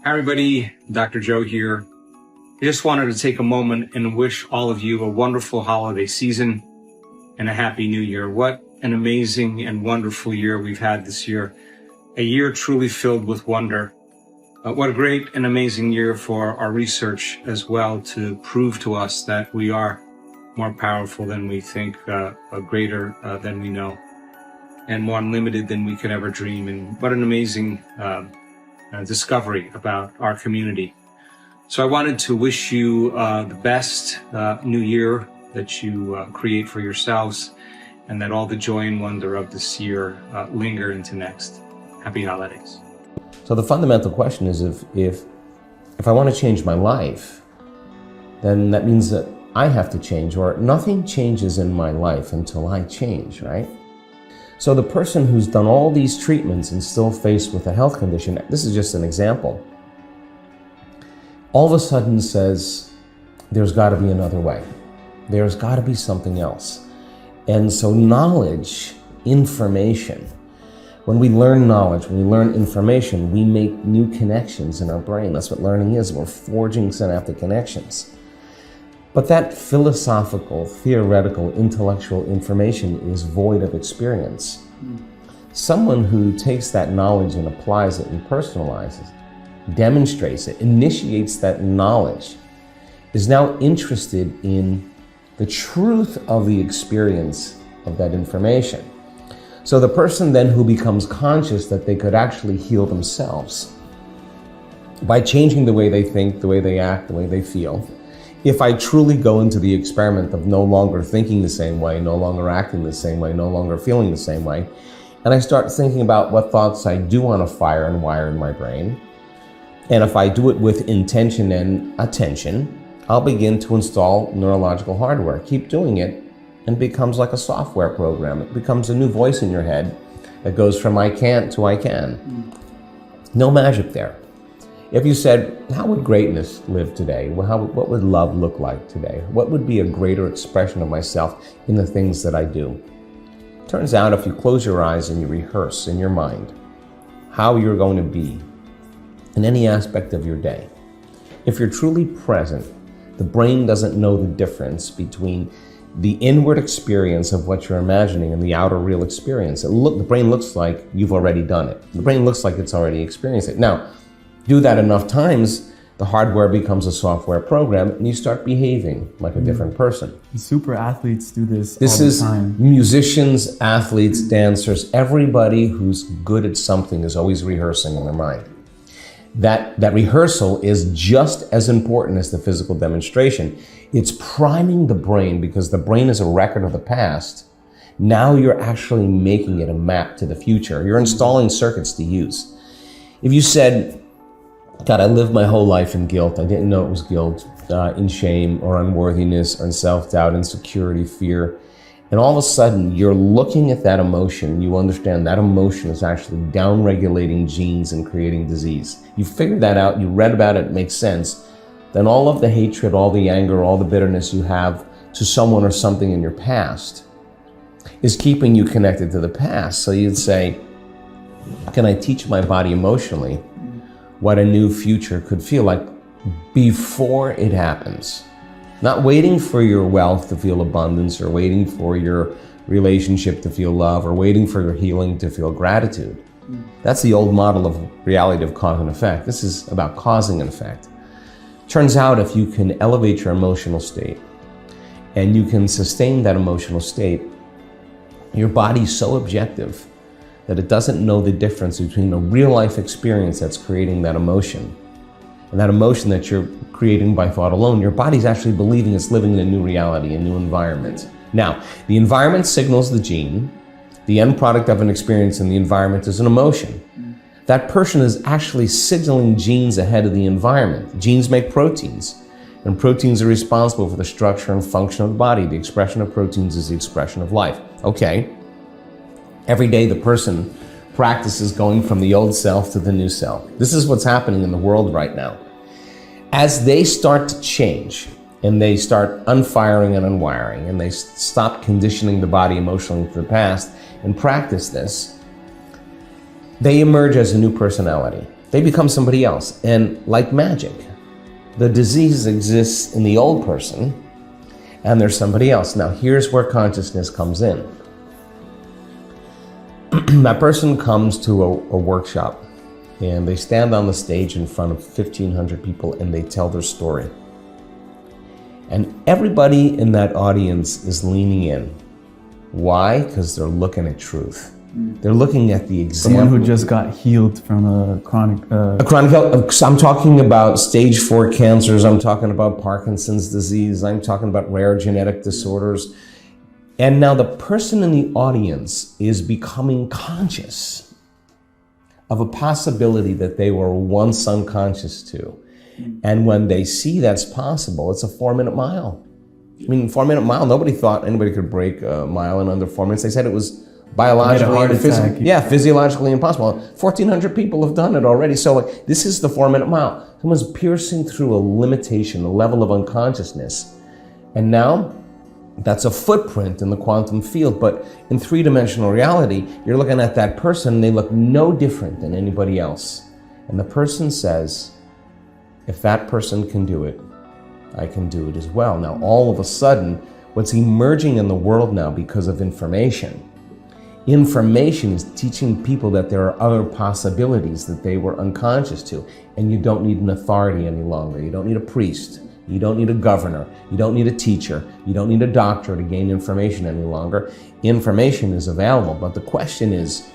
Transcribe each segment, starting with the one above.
Hi everybody, Dr. Joe here. I just wanted to take a moment and wish all of you a wonderful holiday season and a happy new year. What an amazing and wonderful year we've had this year. A year truly filled with wonder. What a great and amazing year for our research as well, to prove to us that we are more powerful than we think, greater than we know, and more unlimited than we could ever dream. And what an amazing discovery about our community. So I wanted to wish you the best new year that you create for yourselves, and that all the joy and wonder of this year linger into next. Happy holidays. So the fundamental question is, if I want to change my life, then that means that I have to change, or nothing changes in my life until I change, right? So the person who's done all these treatments and still faced with a health condition, this is just an example, all of a sudden says, there's got to be another way. There's got to be something else. And so knowledge, information, when we learn knowledge, when we learn information, we make new connections in our brain. That's what learning is. We're forging synaptic connections. But that philosophical, theoretical, intellectual information is void of experience. Someone who takes that knowledge and applies it and personalizes, demonstrates it, initiates that knowledge, is now interested in the truth of the experience of that information. So the person then who becomes conscious that they could actually heal themselves by changing the way they think, the way they act, the way they feel. If I truly go into the experiment of no longer thinking the same way, no longer acting the same way, no longer feeling the same way, and I start thinking about what thoughts I do want to fire and wire in my brain, and if I do it with intention and attention, I'll begin to install neurological hardware. Keep doing it, and it becomes like a software program. It becomes a new voice in your head that goes from I can't to I can. No magic there. If you said, how would greatness live today? What would love look like today? What would be a greater expression of myself in the things that I do? Turns out if you close your eyes and you rehearse in your mind how you're going to be in any aspect of your day, if you're truly present, the brain doesn't know the difference between the inward experience of what you're imagining and the outer real experience. The brain looks like you've already done it. The brain looks like it's already experienced it. Now, do that enough times, the hardware becomes a software program, and you start behaving like a different person. Super athletes do this all the This is time. musicians, athletes, dancers, everybody who's good at something is always rehearsing in their mind. That rehearsal is just as important as the physical demonstration. It's priming the brain, because the brain is a record of the past. Now you're actually making it a map to the future. You're installing circuits to use. If you said, God, I lived my whole life in guilt. I didn't know it was guilt, in shame or unworthiness or self-doubt, insecurity, fear. And all of a sudden, you're looking at that emotion. You understand that emotion is actually down-regulating genes and creating disease. You figured that out. You read about it. It makes sense. Then all of the hatred, all the anger, all the bitterness you have to someone or something in your past is keeping you connected to the past. So you'd say, can I teach my body emotionally what a new future could feel like before it happens? Not waiting for your wealth to feel abundance, or waiting for your relationship to feel love, or waiting for your healing to feel gratitude. That's the old model of reality of cause and effect. This is about causing an effect. Turns out if you can elevate your emotional state and you can sustain that emotional state, your body's so objective that it doesn't know the difference between the real life experience that's creating that emotion and that emotion that you're creating by thought alone. Your body's actually believing it's living in a new reality, a new environment. Now, the environment signals the gene. The end product of an experience in the environment is an emotion. That person is actually signaling genes ahead of the environment. Genes make proteins, and proteins are responsible for the structure and function of the body. The expression of proteins is the expression of life. Okay. Every day the person practices going from the old self to the new self. This is what's happening in the world right now. As they start to change, and they start unfiring and unwiring, and they stop conditioning the body emotionally to the past and practice this, they emerge as a new personality. They become somebody else. And like magic, the disease exists in the old person, and there's somebody else. Now, here's where consciousness comes in. That person comes to a workshop, and they stand on the stage in front of 1,500 people, and they tell their story. And everybody in that audience is leaning in. Why? Because they're looking at truth. They're looking at the example. Someone who just got healed from a chronic... I'm talking about stage 4 cancers. I'm talking about Parkinson's disease. I'm talking about rare genetic disorders. And now the person in the audience is becoming conscious of a possibility that they were once unconscious to. And when they see that's possible, it's a 4-minute mile. I mean, 4-minute mile, nobody thought anybody could break a mile in under 4 minutes. They said it was biologically and physiologically impossible. 1,400 people have done it already. So like, this is the 4-minute mile. Someone's piercing through a limitation, a level of unconsciousness. And now that's a footprint in the quantum field. But in 3-dimensional reality, you're looking at that person, and they look no different than anybody else. And the person says, if that person can do it, I can do it as well. Now, all of a sudden, what's emerging in the world now because of information is teaching people that there are other possibilities that they were unconscious to. And you don't need an authority any longer. You don't need a priest. You don't need a governor. You don't need a teacher. You don't need a doctor to gain information any longer. Information is available, but the question is,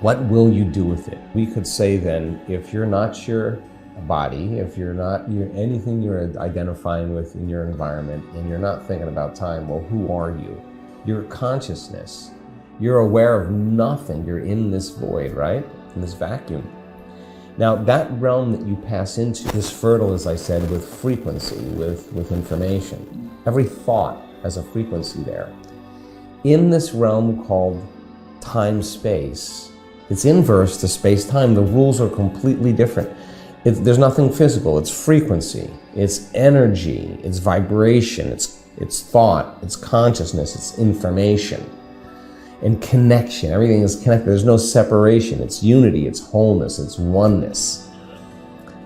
what will you do with it? We could say then, if you're not your body, if you're not anything you're identifying with in your environment, and you're not thinking about time, well, who are you? Your consciousness. You're aware of nothing. You're in this void, right? In this vacuum. Now, that realm that you pass into is fertile, as I said, with frequency, with information. Every thought has a frequency there. In this realm called time-space, it's inverse to space-time. The rules are completely different. There's nothing physical. It's frequency, it's energy, it's vibration, it's thought, it's consciousness, it's information. And connection, everything is connected. There's no separation. It's unity, it's wholeness, it's oneness.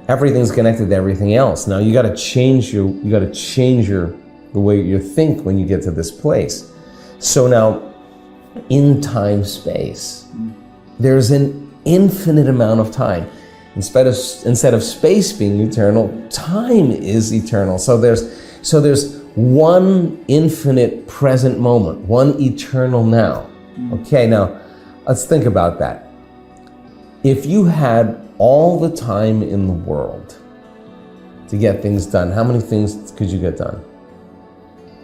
Everything's connected to everything else. Now you got to change the way you think when you get to this place. So now, in time space, there's an infinite amount of time. Instead of space being eternal, time is eternal. So there's one infinite present moment, one eternal now. Okay, now let's think about that. If you had all the time in the world to get things done, how many things could you get done?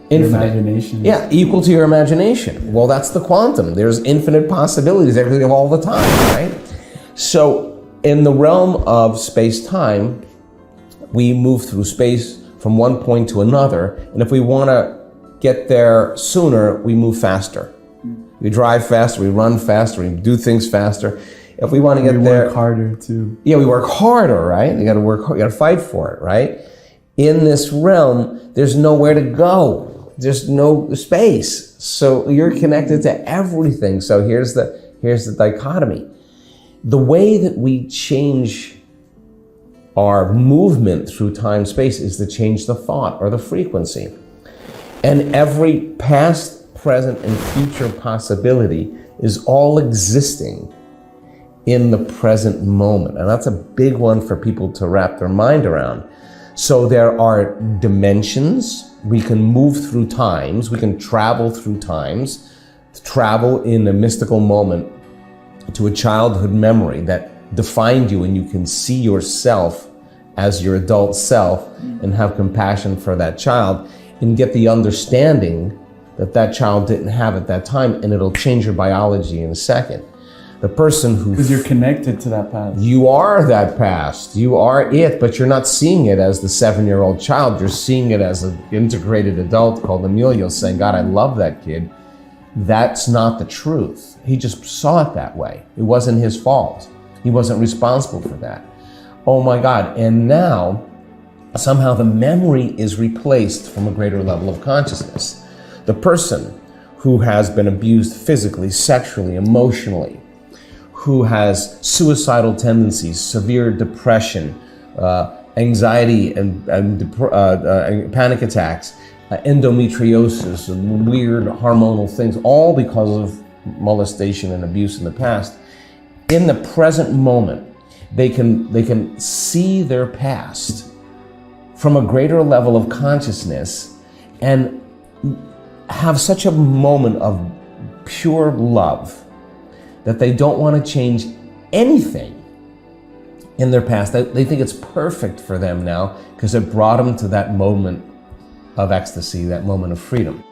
Infinite. Imagination. Yeah, equal to your imagination. Well, that's the quantum. There's infinite possibilities, everything all the time, right? So in the realm of space-time, we move through space from one point to another, and if we want to get there sooner, we move faster. We drive faster, we run faster, we do things faster. If we want to get there... We work harder too. Yeah, we work harder, right? You got to work hard, you got to fight for it, right? In this realm, there's nowhere to go. There's no space. So you're connected to everything. So here's the dichotomy. The way that we change our movement through time space is to change the thought or the frequency. And every past, present, and future possibility is all existing in the present moment. And that's a big one for people to wrap their mind around. So there are dimensions. We can move through times. We can travel through times, travel in a mystical moment to a childhood memory that defined you, and you can see yourself as your adult self and have compassion for that child and get the understanding that child didn't have at that time, and it'll change your biology in a second. The person who... Because you're connected to that past. You are that past. You are it, but you're not seeing it as the 7-year-old child. You're seeing it as an integrated adult called Emilio saying, God, I love that kid. That's not the truth. He just saw it that way. It wasn't his fault. He wasn't responsible for that. Oh my God. And now, somehow the memory is replaced from a greater level of consciousness. The person who has been abused physically, sexually, emotionally, who has suicidal tendencies, severe depression, anxiety and panic attacks, endometriosis, and weird hormonal things, all because of molestation and abuse in the past. In the present moment, they can see their past from a greater level of consciousness and have such a moment of pure love that they don't want to change anything in their past. They think it's perfect for them now because it brought them to that moment of ecstasy, that moment of freedom.